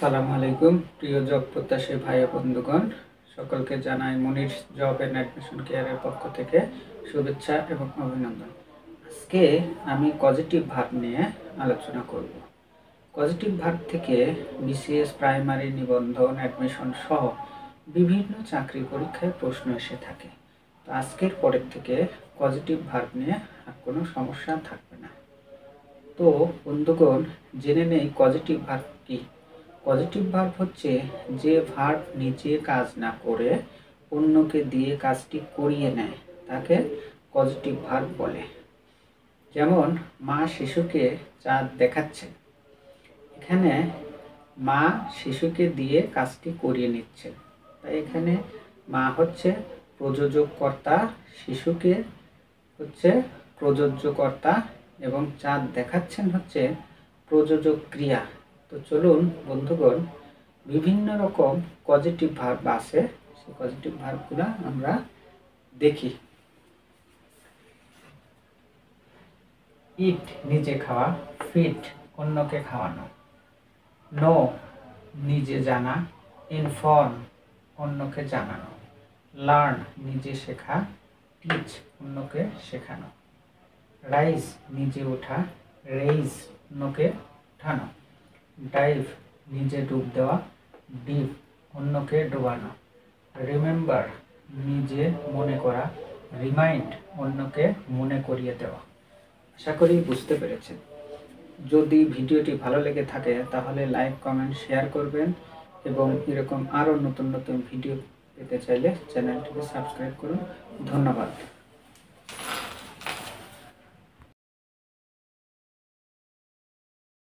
আসসালামু আলাইকুম প্রিয় জব প্রত্যাশী ভাই ও বন্ধুগণ, সকলকে জানাই মনির জব এন্ড অ্যাডমিশন কেয়ারের পক্ষ থেকে শুভেচ্ছা এবং অভিনন্দন। আজকে আমি পজিটিভ ভার্ব নিয়ে আলোচনা করব। পজিটিভ ভার্ব থেকে বিসিএস, প্রাইমারি, নিবন্ধন, অ্যাডমিশন সহ বিভিন্ন চাকরি পরীক্ষায় প্রশ্ন এসে থাকে। তো আজকের পরের থেকে পজিটিভ ভার্ব নিয়ে আর কোনো সমস্যা থাকবে না। তো বন্ধুগণ, জেনে নেই পজিটিভ ভার্ব কি। পজিটিভ ভার্ব হচ্ছে যে ভার্ব নিজে কাজ না করে অন্যকে দিয়ে কাজটি করিয়ে নেয়, তাকে পজিটিভ ভার্ব বলে। যেমন মা শিশুকে চাঁদ দেখাচ্ছে, এখানে মা শিশুকে দিয়ে কাজটি করিয়ে নিচ্ছে, তাই এখানে মা হচ্ছে প্রযোজককর্তা, শিশুকে হচ্ছে প্রযোজ্যকর্তা এবং চাঁদ দেখাচ্ছেন হচ্ছে প্রযোজক ক্রিয়া। তো চলুন বন্ধুগণ, বিভিন্ন রকম পজিটিভ ভার্ব আছে, সেই পজিটিভ ভার্বগুলো আমরা দেখি। ইট নিজে খাওয়া, ফিট অন্যকে খাওয়ানো, নো নিজে জানা, ইনফর্ম অন্যকে জানানো, লার্ন নিজে শেখা, টিচ অন্যকে শেখানো, রাইজ নিজে ওঠা, রেইজ অন্যকে উঠানো, ডাইভ নিজে ডুব দেওয়া, ডিপ অন্যকে ডোবানো, রিমেম্বার নিজে মনে করা, রিমাইন্ড অন্যকে মনে করিয়ে দেওয়া। আশা করি বুঝতে পেরেছেন। যদি ভিডিওটি ভালো লেগে থাকে তাহলে লাইক, কমেন্ট, শেয়ার করবেন এবং এরকম আরও নতুন নতুন ভিডিও পেতে চাইলে চ্যানেলটিকে সাবস্ক্রাইব করুন। ধন্যবাদ।